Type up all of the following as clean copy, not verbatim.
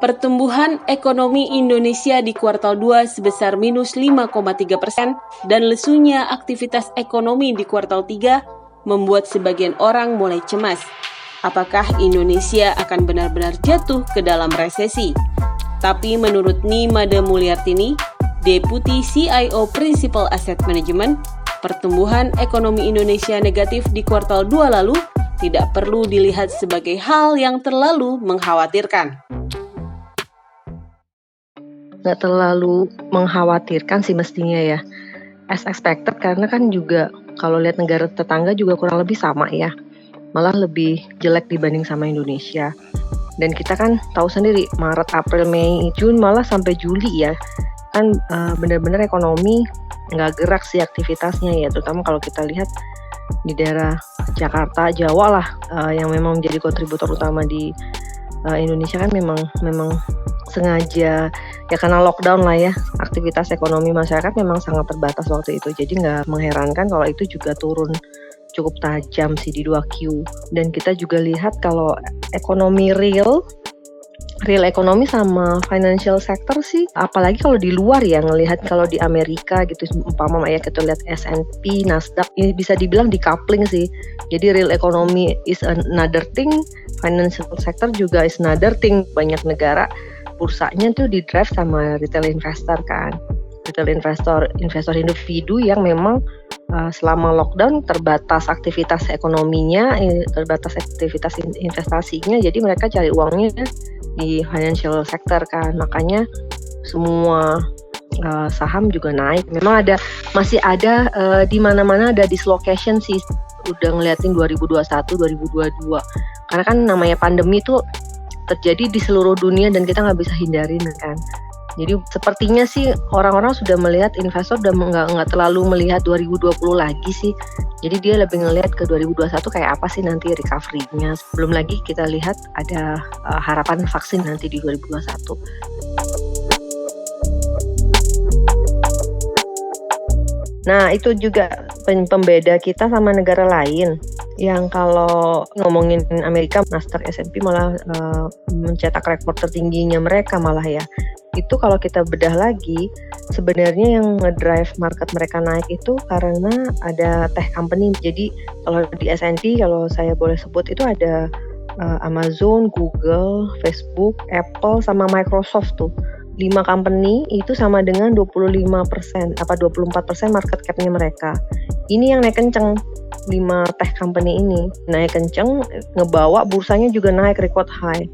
Pertumbuhan ekonomi Indonesia di kuartal 2 sebesar minus 5,3% dan lesunya aktivitas ekonomi di kuartal 3 membuat sebagian orang mulai cemas. Apakah Indonesia akan benar-benar jatuh ke dalam resesi? Tapi menurut Nimade Mulyartini, Deputi CIO Principal Asset Management, pertumbuhan ekonomi Indonesia negatif di kuartal 2 lalu tidak perlu dilihat sebagai hal yang terlalu mengkhawatirkan. Nggak terlalu mengkhawatirkan sih mestinya ya, as expected, karena kan juga kalau lihat negara tetangga juga kurang lebih sama ya, malah lebih jelek dibanding sama Indonesia. Dan kita kan tahu sendiri Maret, April, Mei, Juni malah sampai Juli ya, kan benar-benar ekonomi nggak gerak sih aktivitasnya ya, terutama kalau kita lihat di daerah Jakarta, Jawa lah yang memang menjadi kontributor utama di Indonesia kan memang sengaja ya karena lockdown lah ya, aktivitas ekonomi masyarakat memang sangat terbatas waktu itu, jadi nggak mengherankan kalau itu juga turun cukup tajam sih di 2Q. Dan kita juga lihat kalau ekonomi real ekonomi sama financial sector sih, apalagi kalau di luar ya, ngelihat kalau di Amerika gitu, umpama ya kita lihat S&P, Nasdaq, ini bisa dibilang decoupling sih. Jadi real economy is another thing, financial sector juga is another thing. Banyak negara bursanya tuh di drive sama retail investor kan. Retail investor individu yang memang selama lockdown terbatas aktivitas ekonominya, terbatas aktivitas investasinya, jadi mereka cari uangnya di financial sector kan. Makanya semua saham juga naik. Memang masih ada di mana-mana ada dislocation sih. Udah ngeliatin 2021, 2022. Karena kan namanya pandemi itu terjadi di seluruh dunia dan kita nggak bisa hindarin kan. Jadi sepertinya sih orang-orang sudah melihat, investor udah nggak terlalu melihat 2020 lagi sih. Jadi dia lebih ngelihat ke 2021 kayak apa sih nanti recovery-nya. Belum lagi kita lihat ada harapan vaksin nanti di 2021. Nah itu juga pembeda kita sama negara lain. Yang kalau ngomongin Amerika, Nasdaq, S&P malah mencetak rekor tertingginya mereka malah ya. Itu kalau kita bedah lagi, sebenarnya yang ngedrive market mereka naik itu karena ada tech company. Jadi kalau di S&P, kalau saya boleh sebut itu ada Amazon, Google, Facebook, Apple, sama Microsoft tuh. 5 company itu sama dengan 25%, 24% market cap-nya mereka. Ini yang naik kenceng, 5 tech company ini naik kenceng, ngebawa bursanya juga naik record high.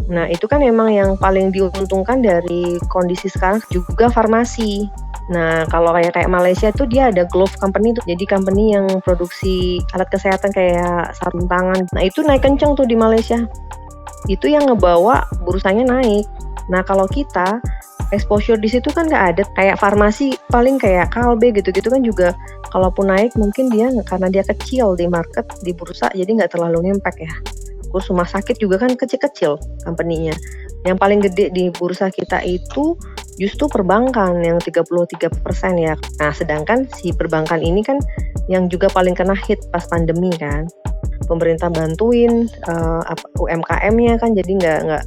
Nah itu kan emang yang paling diuntungkan dari kondisi sekarang, juga farmasi. Nah kalau kayak Malaysia tuh dia ada glove company tuh, jadi company yang produksi alat kesehatan kayak sarung tangan. Nah itu naik kenceng tuh di Malaysia, itu yang ngebawa bursanya naik. Nah kalau kita exposure di situ kan nggak ada, kayak farmasi paling kayak Kalbe gitu-gitu kan juga kalaupun naik mungkin dia karena dia kecil di market, di bursa, jadi nggak terlalu impact ya. Kurs rumah sakit juga kan kecil-kecil company-nya. Yang paling gede di bursa kita itu justru perbankan yang 33% ya. Nah sedangkan si perbankan ini kan yang juga paling kena hit pas pandemi kan. Pemerintah bantuin UMKM-nya kan, jadi nggak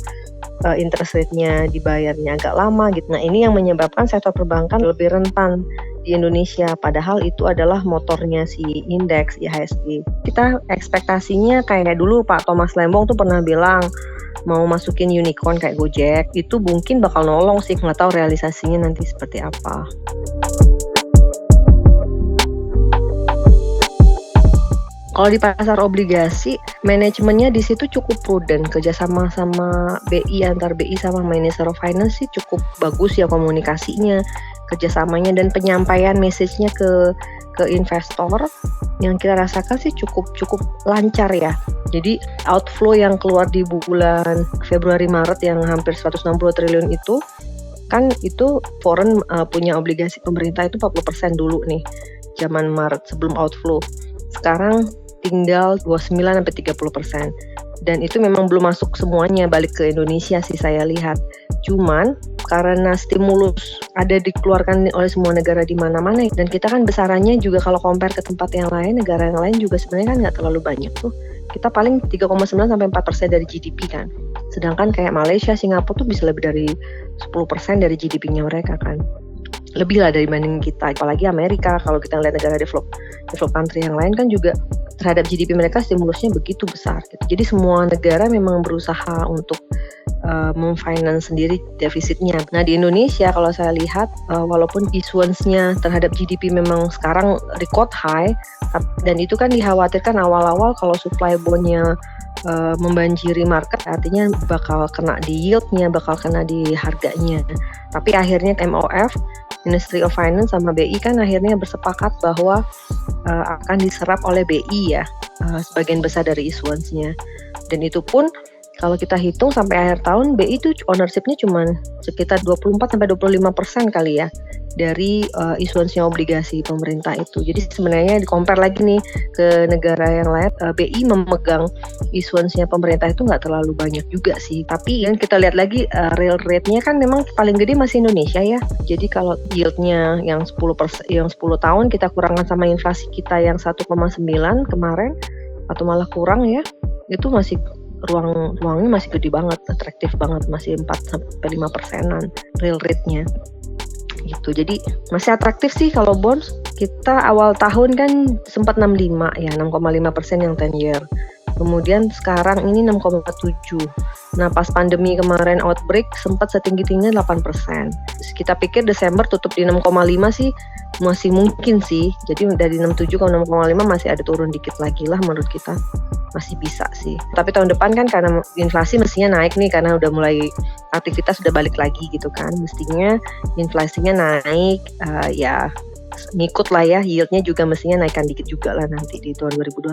interest rate-nya dibayarnya agak lama gitu. Nah ini yang menyebabkan sektor perbankan lebih rentan di Indonesia, padahal itu adalah motornya si indeks IHSG. Kita ekspektasinya kayak dulu Pak Thomas Lembong tuh pernah bilang mau masukin unicorn kayak Gojek, itu mungkin bakal nolong sih, nggak tahu realisasinya nanti seperti apa. Kalau di pasar obligasi, manajemennya di situ cukup prudent, kerjasama sama BI, antar BI sama Minister of Finance sih cukup bagus ya komunikasinya, kerjasamanya dan penyampaian message-nya ke investor yang kita rasakan sih cukup lancar ya. Jadi outflow yang keluar di bulan Februari Maret yang hampir 160 triliun itu kan itu foreign punya obligasi pemerintah itu 40% dulu nih zaman Maret sebelum outflow. Sekarang tinggal 29-30%. Dan itu memang belum masuk semuanya balik ke Indonesia sih saya lihat. Cuman karena stimulus ada dikeluarkan oleh semua negara di mana-mana, dan kita kan besarannya juga kalau compare ke tempat yang lain, negara yang lain juga sebenarnya kan nggak terlalu banyak tuh. Kita paling 3,9 sampai 4% dari GDP kan. Sedangkan kayak Malaysia, Singapura tuh bisa lebih dari 10% dari GDP-nya mereka kan. Lebih lah dibanding kita. Apalagi Amerika, kalau kita lihat negara develop country yang lain kan juga terhadap GDP mereka stimulusnya begitu besar gitu. Jadi semua negara memang berusaha untuk memfinance sendiri defisitnya. Nah di Indonesia kalau saya lihat walaupun issuance-nya terhadap GDP memang sekarang record high, dan itu kan dikhawatirkan awal-awal kalau supply bond-nya membanjiri market, artinya bakal kena di yield-nya, bakal kena di harganya. Tapi akhirnya MOF, Ministry of Finance sama BI kan akhirnya bersepakat bahwa akan diserap oleh BI ya, sebagian besar dari issuance-nya. Dan itu pun kalau kita hitung sampai akhir tahun, BI itu ownership-nya cuma sekitar 24-25% kali ya dari issuance-nya obligasi pemerintah itu. Jadi sebenarnya di-compare lagi nih ke negara yang lain, BI memegang issuance-nya pemerintah itu nggak terlalu banyak juga sih. Tapi yang kita lihat lagi real rate-nya kan memang paling gede masih Indonesia ya. Jadi kalau yield-nya yang 10% yang 10 tahun kita kurangkan sama inflasi kita yang 1,9 kemarin atau malah kurang ya, itu masih ruangnya masih gede banget, atraktif banget, masih 4-5%-an real rate-nya gitu. Jadi masih atraktif sih kalau bonds. Kita awal tahun kan sempat 65 ya, 6,5% yang 10 year. Kemudian sekarang ini 6,7. Nah pas pandemi kemarin outbreak sempat setinggi-tingginya 8%. Kita pikir Desember tutup di 6,5 sih masih mungkin sih. Jadi dari 67 ke 6,5 masih ada turun dikit lagi lah menurut kita. Masih bisa sih. Tapi tahun depan kan karena inflasi mestinya naik nih, karena udah mulai aktivitas udah balik lagi gitu kan. Mestinya inflasinya naik, ya ngikut lah ya, yieldnya juga mestinya naikkan dikit juga lah nanti di tahun 2021.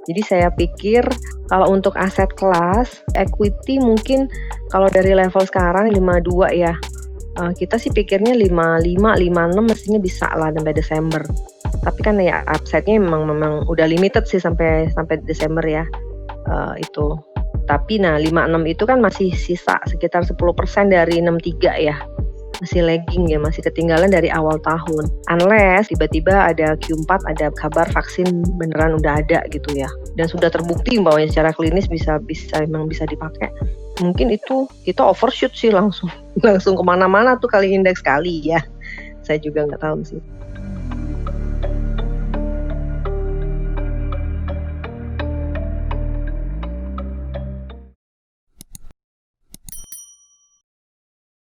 Jadi saya pikir kalau untuk aset kelas, equity mungkin kalau dari level sekarang 52 ya, kita sih pikirnya 55, 56 mestinya bisa lah sampai Desember. Tapi kan ya upside-nya memang udah limited sih sampai Desember ya, itu. Tapi nah 56 itu kan masih sisa sekitar 10% dari 63 ya. Masih lagging ya, masih ketinggalan dari awal tahun. Unless tiba-tiba ada Q4, ada kabar vaksin beneran udah ada gitu ya. Dan sudah terbukti bahwa secara klinis memang bisa dipakai. Mungkin itu kita overshoot sih langsung kemana-mana tuh kali indeks kali ya. Saya juga nggak tahu sih.